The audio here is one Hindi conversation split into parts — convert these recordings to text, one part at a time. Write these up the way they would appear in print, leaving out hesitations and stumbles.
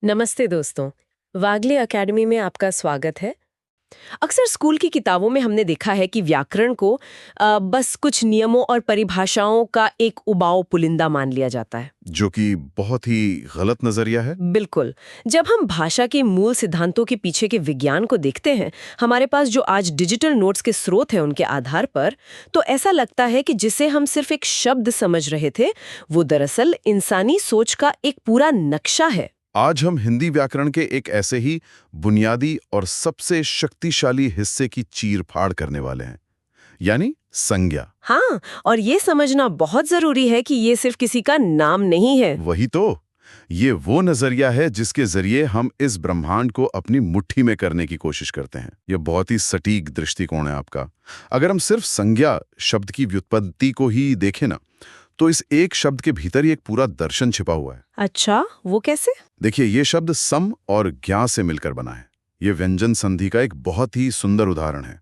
नमस्ते दोस्तों। वागले एकेडमी में आपका स्वागत है। अक्सर स्कूल की किताबों में हमने देखा है कि व्याकरण को बस कुछ नियमों और परिभाषाओं का एक उबाऊ पुलिंदा मान लिया जाता है। जो कि बहुत ही गलत नजरिया है। बिल्कुल। जब हम भाषा के मूल सिद्धांतों के पीछे के विज्ञान को देखते हैं, हमारे पास जो आज डिजिटल नोट्स के स्रोत हैं उनके आधार पर, तो ऐसा लगता है कि जिसे हम सिर्फ एक शब्द समझ रहे थे, वो दरअसल इंसानी सोच का एक पूरा नक्शा है। आज हम हिंदी व्याकरण के एक ऐसे ही बुनियादी और सबसे शक्तिशाली हिस्से की चीर-फाड़ करने वाले हैं, यानी संज्ञा। हाँ, और ये समझना बहुत जरूरी है कि ये सिर्फ किसी का नाम नहीं है। वही तो, ये वो नजरिया है जिसके जरिए हम इस ब्रह्मांड को अपनी मुट्ठी में करने की कोशिश करते हैं। ये बहुत ही सटीक दृष्टिकोण है आपका। अगर हम सिर्फ संज्ञा शब्द की व्युत्पत्ति को ही देखें ना, तो इस एक शब्द के भीतर ही एक पूरा दर्शन छिपा हुआ है। अच्छा, वो कैसे? देखिए, ये शब्द सम और ज्ञा से मिलकर बना है। ये व्यंजन संधि का एक बहुत ही सुंदर उदाहरण है।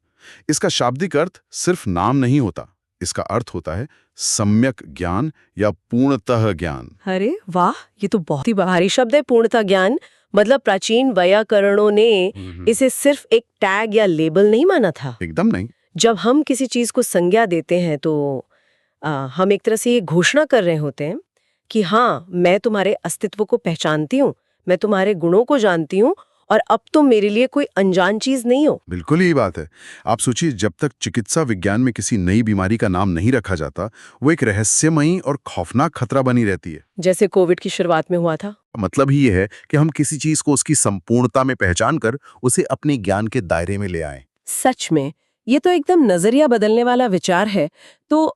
इसका शाब्दिक अर्थ सिर्फ नाम नहीं होता, इसका अर्थ होता है सम्यक ज्ञान या पूर्णतः ज्ञान। अरे वाह, ये तो बहुत ही भारी शब्द है, पूर्णता ज्ञान। मतलब प्राचीन वैयाकरणों ने इसे सिर्फ एक टैग या लेबल नहीं माना था। एकदम नहीं। जब हम किसी चीज को संज्ञा देते हैं तो हम एक तरह से ये घोषणा कर रहे होते हैं कि हाँ, मैं तुम्हारे अस्तित्व को पहचानती हूँ, मैं तुम्हारे गुणों को जानती हूँ, और अब तुम मेरे लिए कोई अनजान चीज नहीं हो। बिल्कुल ही बात है। आप सोचिए, जब तक चिकित्सा विज्ञान में किसी नई बीमारी का नाम नहीं रखा जाता, वो एक रहस्यमयी और खौफनाक खतरा बनी रहती है। जैसे कोविड की शुरुआत में हुआ था। मतलब ही ये है कि हम किसी चीज को उसकी संपूर्णता में पहचान कर उसे अपने ज्ञान के दायरे में ले आएं। सच में, ये तो एकदम नजरिया बदलने वाला विचार है। तो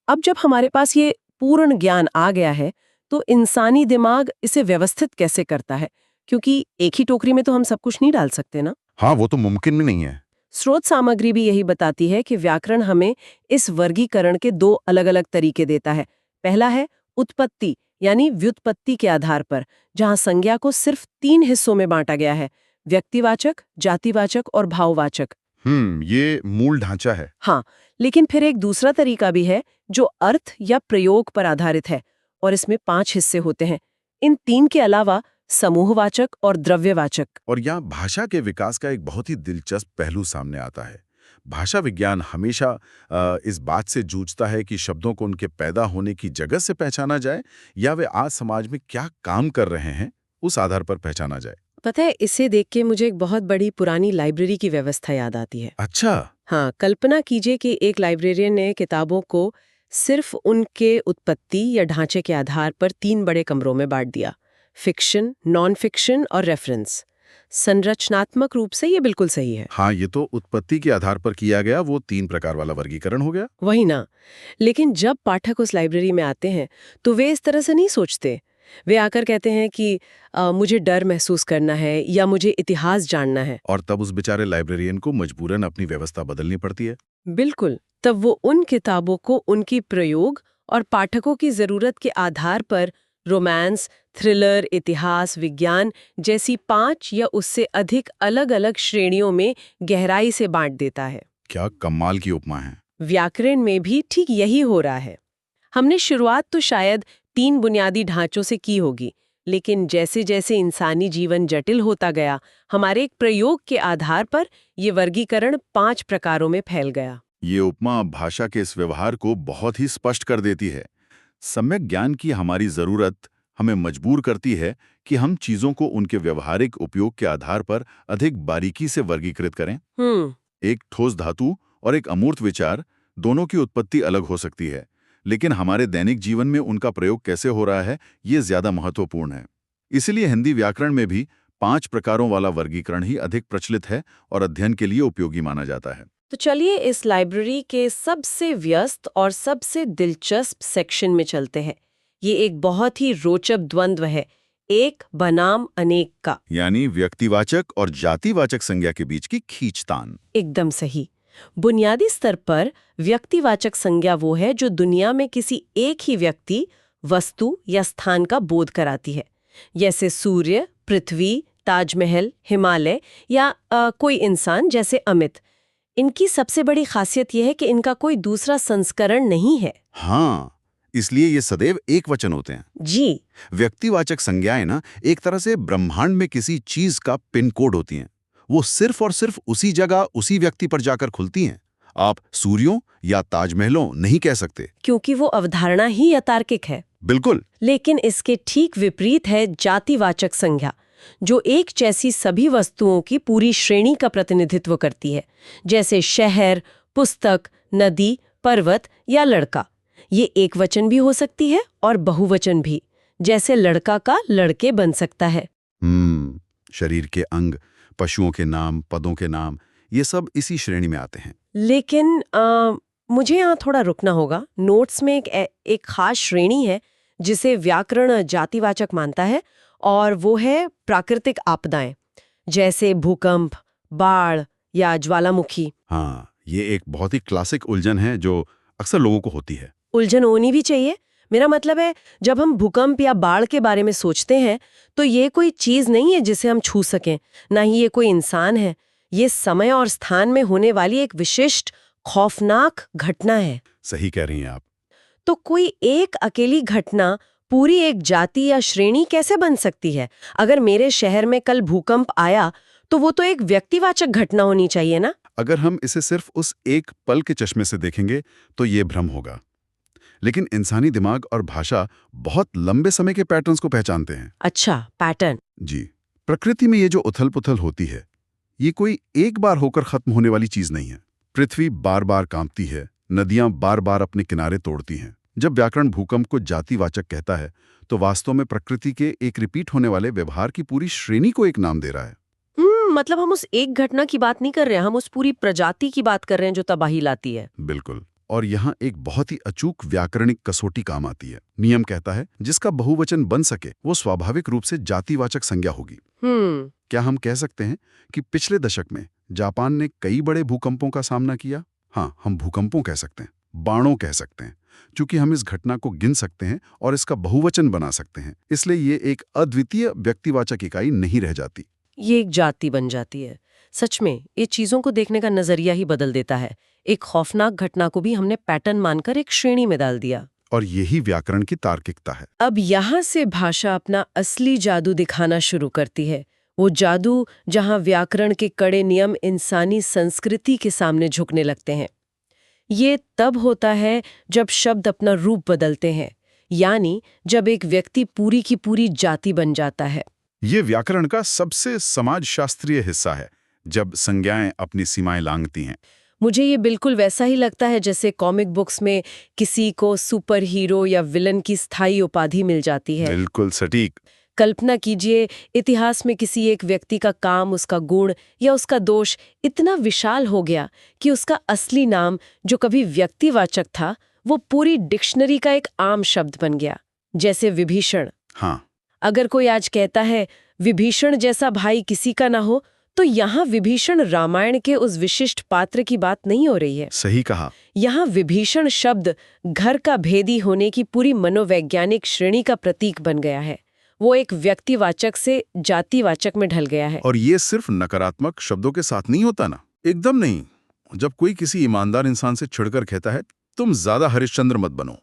अब जब हमारे पास ये पूर्ण ज्ञान आ गया है, तो इंसानी दिमाग इसे व्यवस्थित कैसे करता है? क्योंकि एक ही टोकरी में तो हम सब कुछ नहीं डाल सकते ना। हाँ, वो तो मुमकिन भी नहीं है। स्रोत सामग्री भी यही बताती है कि व्याकरण हमें इस वर्गीकरण के दो अलग-अलग तरीके देता है। पहला है उत्पत्ति, यानी व्युत्पत्ति के आधार पर, जहां संज्ञा को सिर्फ 3 हिस्सों में बांटा गया है: व्यक्तिवाचक, जातिवाचक और भाववाचक। ये मूल ढांचा है। हाँ, लेकिन फिर एक दूसरा तरीका भी है जो अर्थ या प्रयोग पर आधारित है, और इसमें 5 हिस्से होते हैं। इन 3 के अलावा समूहवाचक और द्रव्यवाचक। और यहाँ भाषा के विकास का एक बहुत ही दिलचस्प पहलू सामने आता है। भाषा विज्ञान हमेशा इस बात से जूझता है कि शब्दों को उनके पैदा होने की जगह से पहचाना जाए, या वे आज समाज में क्या काम कर रहे हैं उस आधार पर पहचाना जाए। पता है, इसे देख के मुझे एक बहुत बड़ी पुरानी लाइब्रेरी की व्यवस्था याद आती है। अच्छा। हाँ, कल्पना कीजिए कि एक लाइब्रेरियन ने किताबों को सिर्फ उनके उत्पत्ति या ढांचे के आधार पर 3 बड़े कमरों में बांट दिया: फिक्शन, नॉन फिक्शन और रेफरेंस। संरचनात्मक रूप से ये बिल्कुल सही है। हाँ, ये तो उत्पत्ति के आधार पर किया गया वो 3 प्रकार वाला वर्गीकरण हो गया। वही ना। लेकिन जब पाठक उस लाइब्रेरी में आते हैं, तो वे इस तरह से नहीं सोचते। वे आकर कहते हैं कि मुझे डर महसूस करना है या मुझे इतिहास जानना है। और तब उस बेचारे लाइब्रेरियन को मजबूरन अपनी व्यवस्था बदलनी पड़ती है। बिल्कुल। तब वो उन किताबों को उनकी प्रयोग और पाठकों की जरूरत के आधार पर रोमांस, थ्रिलर, इतिहास, विज्ञान जैसी 5 या उससे अधिक अलग-अलग श्रेणियों में गहराई से बांट देता है। क्या कमाल की उपमा है। व्याकरण में भी ठीक यही हो रहा है। हमने शुरुआत तो शायद 3 बुनियादी ढांचों से की होगी, लेकिन जैसे जैसे इंसानी जीवन जटिल होता गया, हमारे एक प्रयोग के आधार पर ये वर्गीकरण 5 प्रकारों में फैल गया। ये उपमा भाषा के इस व्यवहार को बहुत ही स्पष्ट कर देती है। सम्यक ज्ञान की हमारी जरूरत हमें मजबूर करती है कि हम चीजों को उनके व्यवहारिक उपयोग के आधार पर अधिक बारीकी से वर्गीकृत करें। एक ठोस धातु और एक अमूर्त विचार, दोनों की उत्पत्ति अलग हो सकती है, लेकिन हमारे दैनिक जीवन में उनका प्रयोग कैसे हो रहा है, ये ज्यादा महत्वपूर्ण है। इसलिए हिंदी व्याकरण में भी 5 प्रकारों वाला वर्गीकरण ही अधिक प्रचलित है और अध्ययन के लिए उपयोगी माना जाता है। तो चलिए इस लाइब्रेरी के सबसे व्यस्त और सबसे दिलचस्प सेक्शन में चलते हैं। ये एक बहुत ही रोचक द्वंद्व है, एक बनाम अनेक का। यानी व्यक्तिवाचक और जातिवाचक संज्ञा के बीच की खींचतान। एकदम सही। बुनियादी स्तर पर व्यक्तिवाचक संज्ञा वो है जो दुनिया में किसी एक ही व्यक्ति, वस्तु या स्थान का बोध कराती है, जैसे सूर्य, पृथ्वी, ताजमहल, हिमालय या कोई इंसान जैसे अमित। इनकी सबसे बड़ी खासियत यह है कि इनका कोई दूसरा संस्करण नहीं है। हाँ, इसलिए ये सदैव एक वचन होते हैं। जी। व्यक्तिवाचक संज्ञाएं ना एक तरह से ब्रह्मांड में किसी चीज का पिन कोड होती हैं। वो सिर्फ और सिर्फ उसी जगह उसी व्यक्ति पर जाकर खुलती हैं। आप सूर्यों या ताजमहलों नहीं कह सकते, क्योंकि वो अवधारणा ही अतार्किक है। बिल्कुल। लेकिन इसके ठीक विपरीत है जातिवाचक संज्ञा, जो एक जैसी सभी वस्तुओं की पूरी श्रेणी का प्रतिनिधित्व करती है, जैसे शहर, पुस्तक, नदी, पर्वत या लड़का। ये एक वचन भी हो सकती है और बहुवचन भी, जैसे लड़का का लड़के बन सकता है। शरीर के अंग, पशुओं के नाम, पदों के नाम, ये सब इसी श्रेणी में आते हैं। लेकिन मुझे यहाँ थोड़ा रुकना होगा। नोट्स में एक खास श्रेणी है जिसे व्याकरण जातिवाचक मानता है, और वो है प्राकृतिक आपदाएं, जैसे भूकंप, बाढ़ या ज्वालामुखी। हाँ, ये एक बहुत ही क्लासिक उलझन है जो अक्सर लोगों को होती है। उलझन होनी भी चाहिए। मेरा मतलब है, जब हम भूकंप या बाढ़ के बारे में सोचते हैं तो ये कोई चीज नहीं है जिसे हम छू सकें, ना ही ये कोई इंसान है। ये समय और स्थान में होने वाली एक विशिष्ट खौफनाक घटना है। सही कह रही हैं आप। तो कोई एक अकेली घटना पूरी एक जाति या श्रेणी कैसे बन सकती है? अगर मेरे शहर में कल भूकंप आया तो वो तो एक व्यक्तिवाचक घटना होनी चाहिए ना? अगर हम इसे सिर्फ उस एक पल के चश्मे से देखेंगे तो ये भ्रम होगा। लेकिन इंसानी दिमाग और भाषा बहुत लंबे समय के पैटर्न्स को पहचानते हैं। अच्छा, पैटर्न। जी। प्रकृति में ये जो उथल-पुथल होती है, ये कोई एक बार होकर खत्म होने वाली चीज नहीं है। पृथ्वी बार-बार कांपती है, नदियां बार-बार अपने किनारे तोड़ती हैं। जब व्याकरण भूकंप को जातिवाचक कहता है, तो वास्तव में प्रकृति के एक रिपीट होने वाले व्यवहार की पूरी श्रेणी को एक नाम दे रहा है। मतलब हम उस एक घटना की बात नहीं कर रहे हैं, हम उस पूरी प्रजाति की बात कर रहे हैं जो तबाही लाती है। बिल्कुल। और यहाँ एक बहुत ही अचूक व्याकरणिक कसौटी काम आती है। नियम कहता है, जिसका बहुवचन बन सके वो स्वाभाविक रूप से जातिवाचक संज्ञा होगी। क्या हम कह सकते हैं कि पिछले दशक में जापान ने कई बड़े भूकंपों का सामना किया? हाँ, हम भूकंपों कह सकते हैं, बाणों कह सकते हैं, क्योंकि हम इस घटना को गिन सकते हैं और इसका बहुवचन बना सकते हैं। इसलिए ये एक अद्वितीय व्यक्तिवाचक इकाई नहीं रह जाती, ये एक जाति बन जाती है। सच में ये चीजों को देखने का नजरिया ही बदल देता है। एक खौफनाक घटना को भी हमने पैटर्न मानकर एक श्रेणी में डाल दिया। और यही व्याकरण की तार्किकता है। अब यहाँ से भाषा अपना असली जादू दिखाना शुरू करती है। वो जादू जहाँ व्याकरण के कड़े नियम इंसानी संस्कृति के सामने झुकने लगते हैं। ये तब होता है जब शब्द अपना रूप बदलते हैं, यानी जब एक व्यक्ति पूरी की पूरी जाति बन जाता है। ये व्याकरण का सबसे समाजशास्त्रीय हिस्सा है, जब संज्ञाएं अपनी सीमाएं लांघती हैं। मुझे ये बिल्कुल वैसा ही लगता है जैसे कॉमिक बुक्स में किसी को सुपर हीरो या विलन की स्थायी उपाधि मिल जाती है। बिल्कुल सटीक। कल्पना कीजिए, इतिहास में किसी एक व्यक्ति का काम, उसका गुण या उसका दोष इतना विशाल हो गया कि उसका असली नाम, जो कभी व्यक्तिवाचक था, वो पूरी डिक्शनरी का एक आम शब्द बन गया, जैसे विभीषण। हाँ। अगर कोई आज कहता है विभीषण जैसा भाई किसी का ना हो, तो यहाँ विभीषण रामायण के उस विशिष्ट पात्र की बात नहीं हो रही है। सही कहा। यहाँ विभीषण शब्द घर का भेदी होने की पूरी मनोवैज्ञानिक श्रेणी का प्रतीक बन गया है। वो एक व्यक्तिवाचक से जातिवाचक में ढल गया है। और ये सिर्फ नकारात्मक शब्दों के साथ नहीं होता ना, एकदम नहीं। जब कोई किसी ईमानदार इंसान से छिड़कर कहता है तुम ज्यादा हरिश्चंद्र मत बनो,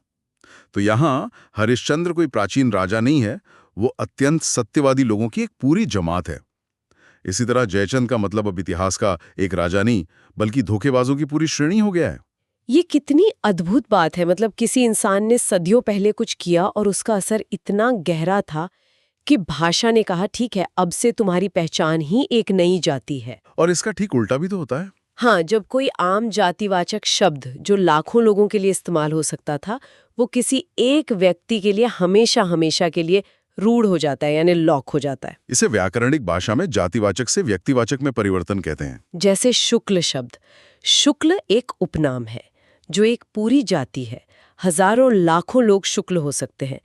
तो यहाँ हरिश्चंद्र कोई प्राचीन राजा नहीं है, वो अत्यंत सत्यवादी लोगों की एक पूरी जमात है। इसी तरह जयचंद का मतलब अब इतिहास का एक राजा नहीं, बल्कि धोखेबाजों की पूरी श्रेणी हो गया है। ये कितनी अद्भुत बात है। मतलब किसी इंसान ने सदियों पहले कुछ किया और उसका असर इतना गहरा था कि भाषा ने कहा ठीक है, अब से तुम्हारी पहचान ही एक नई जाति है। और इसका ठीक उल्टा भी तो होता है। हाँ, जब कोई आम जातिवाचक शब्द जो लाखों लोगों के लिए इस्तेमाल हो सकता था, वो किसी एक व्यक्ति के लिए हमेशा हमेशा के लिए रूढ़ हो जाता है, यानी लॉक हो जाता है। इसे व्याकरणिक भाषा में जातिवाचक से व्यक्तिवाचक में परिवर्तन कहते हैं। जैसे शुक्ल शब्द। शुक्ल एक उपनाम है जो एक पूरी जाति है। हजारों लाखों लोग शुक्ल हो सकते हैं।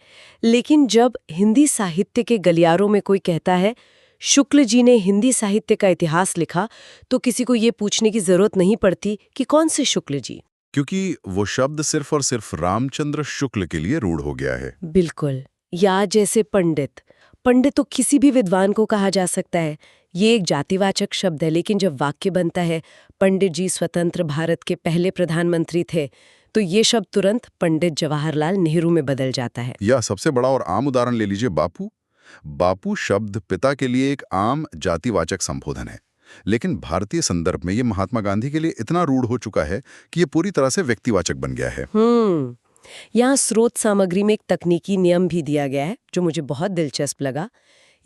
लेकिन जब हिंदी साहित्य के गलियारों में कोई कहता है शुक्ल जी ने हिंदी साहित्य का इतिहास लिखा, तो किसी को ये पूछने की जरूरत नहीं पड़ती कि कौन से शुक्ल जी, क्योंकि वो शब्द सिर्फ और सिर्फ रामचंद्र शुक्ल के लिए रूढ़ हो गया है। बिल्कुल। या जैसे पंडित। पंडित तो किसी भी विद्वान को कहा जा सकता है। ये एक जातिवाचक शब्द है, लेकिन जब वाक्य बनता है पंडित जी स्वतंत्र भारत के पहले प्रधानमंत्री थे, तो ये शब्द तुरंत पंडित जवाहरलाल नेहरू में बदल जाता है। या सबसे बड़ा और आम उदाहरण ले लीजिए बापू। बापू शब्द पिता के लिए एक आम जातिवाचक संबोधन है, लेकिन भारतीय संदर्भ में ये महात्मा गांधी के लिए इतना रूढ़ हो चुका है कि ये पूरी तरह से व्यक्तिवाचक बन गया है। यहाँ स्रोत सामग्री में एक तकनीकी नियम भी दिया गया है जो मुझे बहुत दिलचस्प लगा।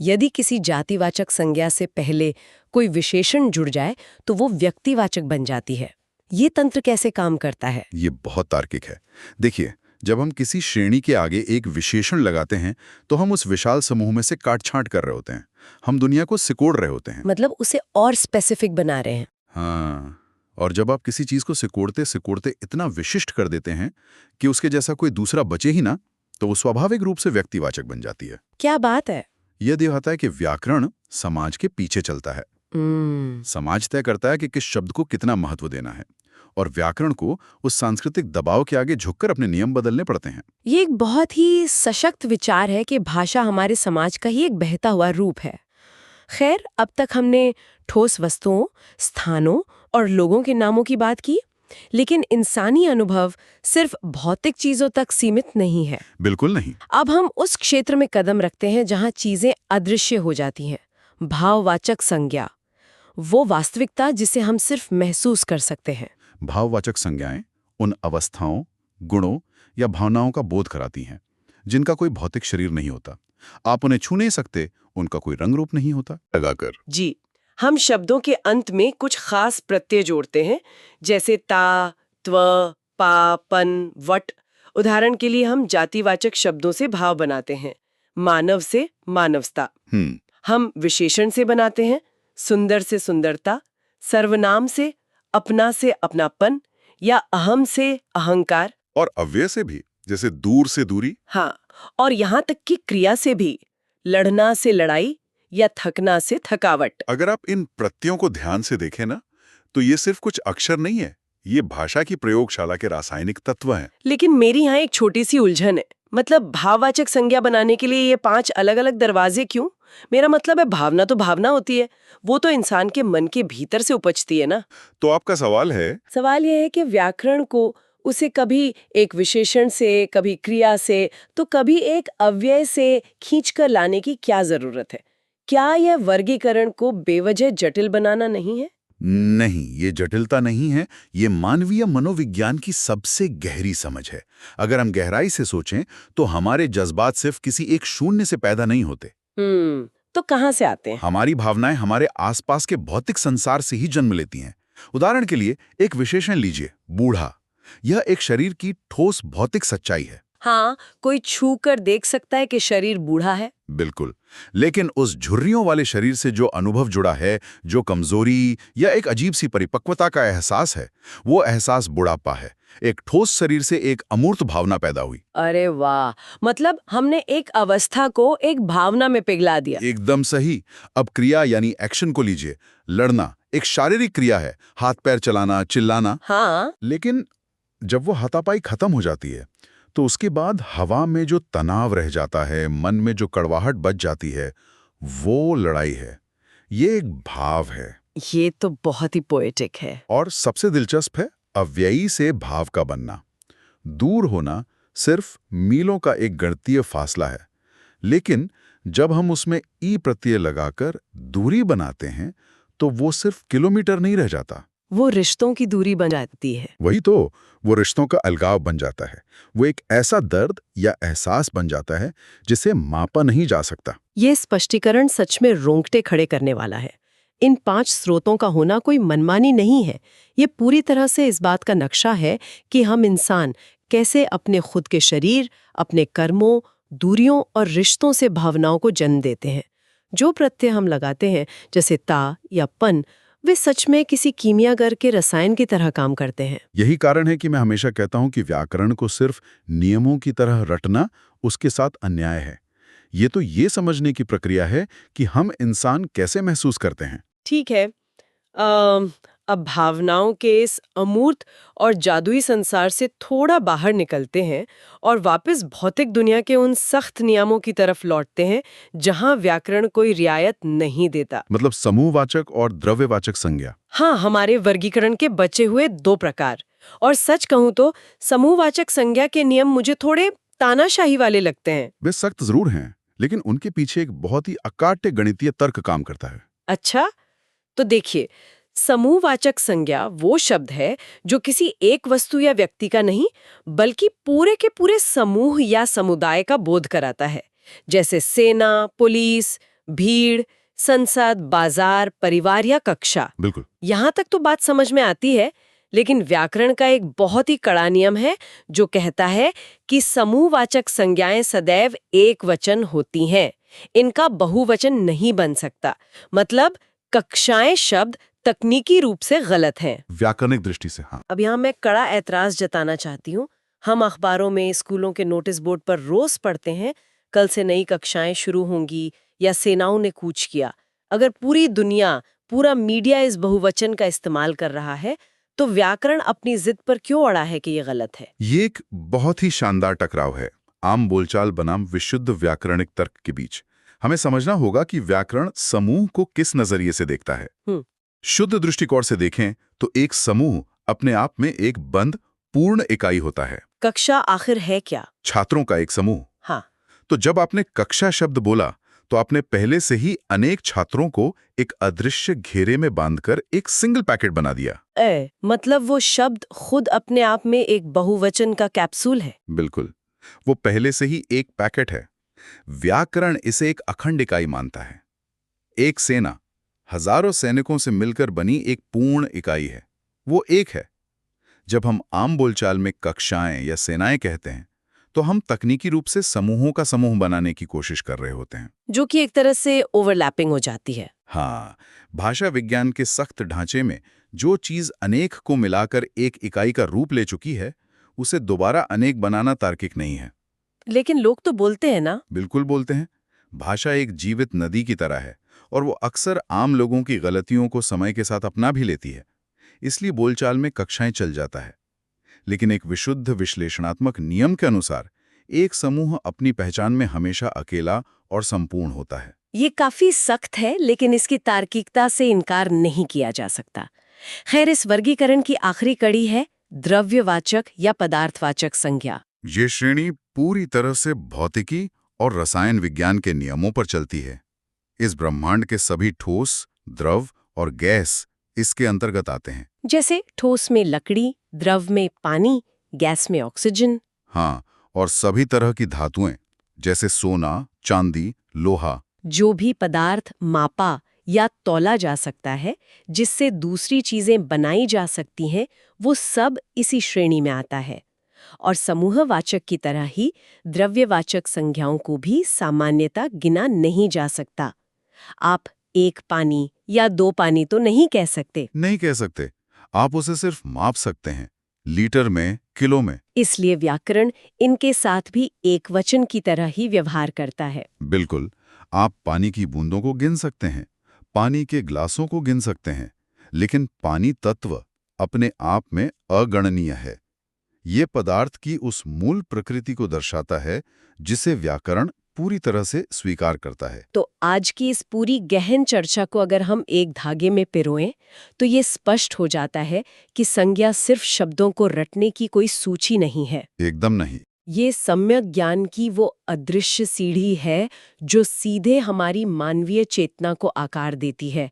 यदि किसी जातिवाचक संज्ञा से पहले कोई विशेषण जुड़ जाए तो वो व्यक्तिवाचक बन जाती है। ये तंत्र कैसे काम करता है? ये बहुत तार्किक है। देखिए, जब हम किसी श्रेणी के आगे एक विशेषण लगाते हैं तो हम उस विशाल समूह में से काट-छांट कर रहे होते हैं। हम दुनिया को सिकोड़ रहे होते हैं। मतलब उसे और स्पेसिफिक बना रहे हैं। हाँ, और जब आप किसी चीज को सिकोड़ते सिकोड़ते इतना विशिष्ट कर देते हैं कि उसके जैसा कोई दूसरा बचे ही ना, तो वो स्वाभाविक रूप से व्यक्तिवाचक बन जाती है। क्या बात है! यह दिखाता है कि व्याकरण समाज के पीछे चलता है। समाज तय करता है कि किस शब्द को कितना महत्व देना है, और व्याकरण को उस सांस्कृतिक दबाव के आगे झुककर अपने नियम बदलने पड़ते हैं। ये एक बहुत ही सशक्त विचार है कि भाषा हमारे समाज का ही एक बहता हुआ रूप है। खैर, अब तक हमने ठोस वस्तुओं, स्थानों और लोगों के नामों की बात की, लेकिन इंसानी अनुभव सिर्फ भौतिक चीजों तक सीमित नहीं है। बिल्कुल नहीं। अब हम उस क्षेत्र में कदम रखते हैं जहां चीजें अदृश्य हो जाती हैं। भाववाचक संज्ञा, वो वास्तविकता जिसे हम सिर्फ महसूस कर सकते हैं। भाववाचक संज्ञाएं उन अवस्थाओं, गुणों या भावनाओं का बोध कराती हैं जिनका कोई भौतिक शरीर नहीं होता। आप उन्हें छू नहीं सकते, उनका कोई रंग रूप नहीं होता। लगाकर जी, हम शब्दों के अंत में कुछ खास प्रत्यय जोड़ते हैं, जैसे ता, त्व, पा, पन, वट। उदाहरण के लिए हम जातिवाचक शब्दों से भाव बनाते हैं, मानव से मानवता। हम विशेषण से बनाते हैं, सुंदर से सुंदरता, सर्वनाम से अपनापन, या अहम से अहंकार, और अव्यय से भी, जैसे दूर से दूरी। हाँ, और यहाँ तक कि क्रिया से भी, लड़ना से लड़ाई या थकना से थकावट। अगर आप इन प्रत्ययों को ध्यान से देखें ना, तो ये सिर्फ कुछ अक्षर नहीं है, ये भाषा की प्रयोगशाला के रासायनिक तत्व हैं। लेकिन मेरी यहाँ एक छोटी सी उलझन है। मतलब भाववाचक संज्ञा बनाने के लिए ये 5 अलग-अलग दरवाजे क्यों? मेरा मतलब है, भावना तो भावना होती है, वो तो इंसान के मन के भीतर से उपजती है ना। तो आपका सवाल है? सवाल यह है कि व्याकरण को उसे कभी एक विशेषण से, कभी क्रिया से, तो कभी एक अव्यय से खींचकर लाने की क्या जरूरत है? क्या यह वर्गीकरण को बेवजह जटिल बनाना नहीं है? नहीं, ये जटिलता नहीं है, ये मानवीय मनोविज्ञान की सबसे गहरी समझ है। अगर हम गहराई से सोचें तो हमारे जज्बात सिर्फ किसी एक शून्य से पैदा नहीं होते। तो कहाँ से आते हैं? हमारी भावनाएं हमारे आसपास के भौतिक संसार से ही जन्म लेती हैं। उदाहरण के लिए एक विशेषण लीजिए, बूढ़ा। यह एक शरीर की ठोस भौतिक सच्चाई है। हाँ, कोई छू कर देख सकता है कि शरीर बूढ़ा है। बिल्कुल, लेकिन उस झुर्रियों वाले शरीर से जो अनुभव जुड़ा है, जो कमजोरी या एक अजीब सी परिपक्वता का एहसास है, वो एहसास बुढ़ापा है। एक ठोस शरीर से एक अमूर्त भावना पैदा हुई। अरे वाह! मतलब हमने एक अवस्था को एक भावना में पिघला दिया। एकदम सही। अब क्रिया यानी एक्शन को लीजिए। लड़ना एक शारीरिक क्रिया है, हाथ पैर चलाना, चिल्लाना। हाँ, लेकिन जब वो हाथापाई खत्म हो जाती है तो उसके बाद हवा में जो तनाव रह जाता है, मन में जो कड़वाहट बच जाती है, वो लड़ाई है। ये एक भाव है। ये तो बहुत ही पोएटिक है। और सबसे दिलचस्प है अव्ययी से भाव का बनना। दूर होना सिर्फ मीलों का एक गणितीय फासला है, लेकिन जब हम उसमें ई प्रत्यय लगाकर दूरी बनाते हैं तो वो सिर्फ किलोमीटर नहीं रह जाता, वो रिश्तों की दूरी बन जाती है। वही तो, वो रिश्तों का अलगाव बन जाता है। वो एक ऐसा दर्द या एहसास बन जाता है जिसे मापा नहीं जा सकता। ये स्पष्टीकरण सच में रोंगटे खड़े करने वाला है। इन 5 स्रोतों का होना कोई मनमानी नहीं है। ये पूरी तरह से इस बात का नक्शा है कि हम इंसान कैसे अपने खुद के शरीर, अपने कर्मों, दूरियों और रिश्तों से भावनाओं को जन्म देते हैं। जो प्रत्यय हम लगाते हैं, जैसे ता या पन, वे सच में किसी कीमियागर के रसायन की तरह काम करते हैं। यही कारण है कि मैं हमेशा कहता हूं कि व्याकरण को सिर्फ नियमों की तरह रटना उसके साथ अन्याय है। ये तो ये समझने की प्रक्रिया है कि हम इंसान कैसे महसूस करते हैं। ठीक है, अब भावनाओं के इस अमूर्त और जादुई संसार से थोड़ा बाहर निकलते हैं और वापस भौतिक दुनिया के उन सख्त नियमों की तरफ लौटते हैं जहां व्याकरण कोई रियायत नहीं देता। मतलब समूहवाचक और द्रव्यवाचक संज्ञा। हाँ, हमारे वर्गीकरण के बचे हुए 2 प्रकार, और सच कहूं तो समूहवाचक संज्ञा के नियम मुझे थोड़े तानाशाही वाले लगते हैं। वे सख्त जरूर हैं, लेकिन उनके पीछे एक बहुत ही अकाट्य गणितीय तर्क काम करता है। अच्छा, तो देखिए, समूहवाचक संज्ञा वो शब्द है जो किसी एक वस्तु या व्यक्ति का नहीं, बल्कि पूरे के पूरे समूह या समुदाय का बोध कराता है। जैसे सेना, पुलिस, भीड़, संसद, बाजार, परिवार या कक्षा। बिल्कुल। यहाँ तक तो बात समझ में आती है, लेकिन व्याकरण का एक बहुत ही कड़ा नियम है जो कहता है कि समूहवाचक संज्ञाएं सदैव एक वचन होती हैं। इनका बहुवचन नहीं बन सकता। मतलब कक्षाएं शब्द तकनीकी रूप से गलत हैं। व्याकरणिक दृष्टि से हाँ। अब यहाँ मैं कड़ा ऐतराज जताना चाहती हूँ। हम अखबारों में, स्कूलों के नोटिस बोर्ड पर रोज पढ़ते हैं, कल से नई कक्षाएं शुरू होंगी या सेनाओं ने कूच किया। अगर पूरी दुनिया, पूरा मीडिया इस बहुवचन का इस्तेमाल कर रहा है, तो व्याकरण अपनी जिद पर क्यों अड़ा है कि ये गलत है? ये एक बहुत ही शानदार टकराव है आम बोलचाल बनाम विशुद्ध व्याकरणिक तर्क के बीच। हमें समझना होगा कि व्याकरण समूह को किस नजरिए से देखता है। शुद्ध दृष्टिकोण से देखें तो एक समूह अपने आप में एक बंद पूर्ण इकाई होता है। कक्षा आखिर है क्या? छात्रों का एक समूह। हाँ। तो जब आपने कक्षा शब्द बोला तो आपने पहले से ही अनेक छात्रों को एक अदृश्य घेरे में बांधकर एक सिंगल पैकेट बना दिया। मतलब वो शब्द खुद अपने आप में एक बहुवचन का कैप्सूल है। बिल्कुल, वो पहले से ही एक पैकेट है। व्याकरण इसे एक अखंड इकाई मानता है। एक सेना हजारों सैनिकों से मिलकर बनी एक पूर्ण इकाई है। वो एक है। जब हम आम बोलचाल में कक्षाएं या सेनाएं कहते हैं, तो हम तकनीकी रूप से समूहों का समूह बनाने की कोशिश कर रहे होते हैं, जो कि एक तरह से ओवरलैपिंग हो जाती है। हाँ, भाषा विज्ञान के सख्त ढांचे में जो चीज अनेक को मिलाकर एक इकाई का रूप ले चुकी है, उसे दोबारा अनेक बनाना तार्किक नहीं है। लेकिन लोग तो बोलते हैं ना। बिल्कुल बोलते हैं। भाषा एक जीवित नदी की तरह है और वो अक्सर आम लोगों की गलतियों को समय के साथ अपना भी लेती है। इसलिए बोलचाल में कक्षाएं चल जाता है। लेकिन एक विशुद्ध विश्लेषणात्मक नियम के अनुसार एक समूह अपनी पहचान में हमेशा अकेला और संपूर्ण होता है। ये काफी सख्त है, लेकिन इसकी तार्किकता से इनकार नहीं किया जा सकता। खैर, इस वर्गीकरण की आखिरी कड़ी है द्रव्यवाचक या पदार्थवाचक संज्ञा। ये श्रेणी पूरी तरह से भौतिकी और रसायन विज्ञान के नियमों पर चलती है। इस ब्रह्मांड के सभी ठोस, द्रव और गैस इसके अंतर्गत आते हैं। जैसे ठोस में लकड़ी, द्रव में पानी, गैस में ऑक्सीजन। हाँ, और सभी तरह की धातुएं जैसे सोना, चांदी, लोहा। जो भी पदार्थ मापा या तौला जा सकता है, जिससे दूसरी चीजें बनाई जा सकती हैं, वो सब इसी श्रेणी में आता है। और समूहवाचक की तरह ही द्रव्यवाचक संज्ञाओं को भी सामान्यतः गिना नहीं जा सकता। आप एक पानी या दो पानी तो नहीं कह सकते। नहीं कह सकते। आप उसे सिर्फ माप सकते हैं, लीटर में, किलो में। इसलिए व्याकरण इनके साथ भी एक वचन की तरह ही व्यवहार करता है। बिल्कुल, आप पानी की बूंदों को गिन सकते हैं, पानी के ग्लासों को गिन सकते हैं, लेकिन पानी तत्व अपने आप में अगणनीय है। ये पदार्थ की उस मूल प्रकृति को दर्शाता है जिसे व्याकरण पूरी तरह से स्वीकार करता है। तो आज की इस पूरी गहन चर्चा को अगर हम एक धागे में पिरोएं, तो ये स्पष्ट हो जाता है कि संज्ञा सिर्फ शब्दों को रटने की कोई सूची नहीं है। एकदम नहीं। ये सम्यक ज्ञान की वो अदृश्य सीढ़ी है जो सीधे हमारी मानवीय चेतना को आकार देती है।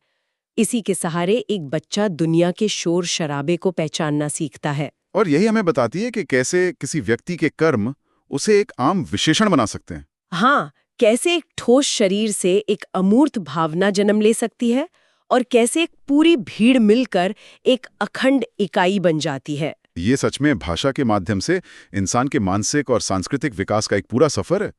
इसी के सहारे एक बच्चा दुनिया के शोर शराबे को पहचानना सीखता है। और यही हमें बताती है कि कैसे किसी व्यक्ति के कर्म उसे एक आम विशेषण बना सकते हैं। हाँ, कैसे एक ठोस शरीर से एक अमूर्त भावना जन्म ले सकती है और कैसे एक पूरी भीड़ मिलकर एक अखंड इकाई बन जाती है। ये सच में भाषा के माध्यम से इंसान के मानसिक और सांस्कृतिक विकास का एक पूरा सफर है।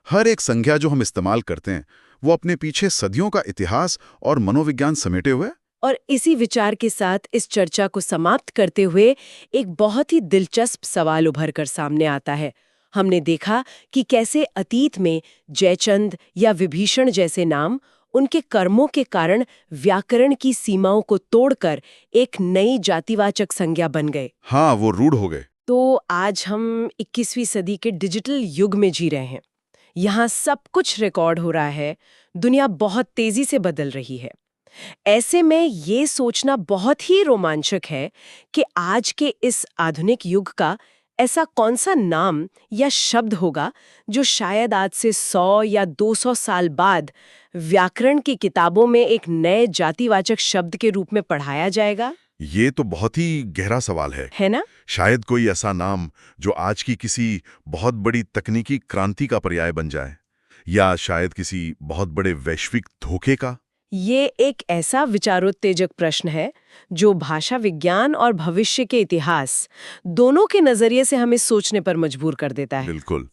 हर एक संज्ञा जो हम इस्तेमाल करते हैं, वो अपने पीछे सदियों का इतिहास और मनोविज्ञान समेटे हुए। और इसी विचार के साथ इस चर्चा को समाप्त करते हुए एक बहुत ही दिलचस्प सवाल उभर कर सामने आता है। हमने देखा कि कैसे अतीत में जयचंद या विभीषण जैसे नाम उनके कर्मों के कारण व्याकरण की सीमाओं को तोड़कर एक नई जातिवाचक संज्ञा बन गए। हाँ, वो रूढ़ हो गए। तो आज हम 21वीं सदी के डिजिटल युग में जी रहे हैं। यहाँ सब कुछ रिकॉर्ड हो रहा है, दुनिया बहुत तेजी से बदल रही है। ऐसे में ये सोचना बहुत ही रोमांचक है कि आज के इस आधुनिक युग का ऐसा कौन सा नाम या शब्द होगा जो शायद आज से 100 या 200 साल बाद व्याकरण की किताबों में एक नए जातिवाचक शब्द के रूप में पढ़ाया जाएगा। ये तो बहुत ही गहरा सवाल है ना? शायद कोई ऐसा नाम जो आज की किसी बहुत बड़ी तकनीकी क्रांति का पर्याय बन जाए, या शायद किसी बहुत बड़े वैश्विक धोखे का। ये एक ऐसा विचारोत्तेजक प्रश्न है जो भाषा विज्ञान और भविष्य के इतिहास दोनों के नजरिए से हमें सोचने पर मजबूर कर देता है। बिल्कुल।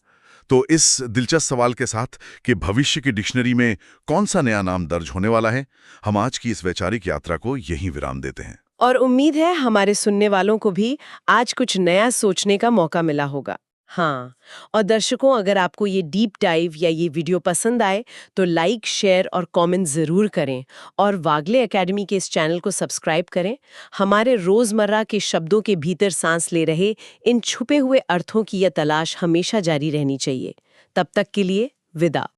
तो इस दिलचस्प सवाल के साथ कि भविष्य की डिक्शनरी में कौन सा नया नाम दर्ज होने वाला है, हम आज की इस वैचारिक यात्रा को यहीं विराम देते हैं। और उम्मीद है हमारे सुनने वालों को भी आज कुछ नया सोचने का मौका मिला होगा। हाँ, और दर्शकों, अगर आपको ये डीप डाइव या ये वीडियो पसंद आए तो लाइक, शेयर और कमेंट जरूर करें और वागले एकेडमी के इस चैनल को सब्सक्राइब करें। हमारे रोजमर्रा के शब्दों के भीतर सांस ले रहे इन छुपे हुए अर्थों की यह तलाश हमेशा जारी रहनी चाहिए। तब तक के लिए विदा।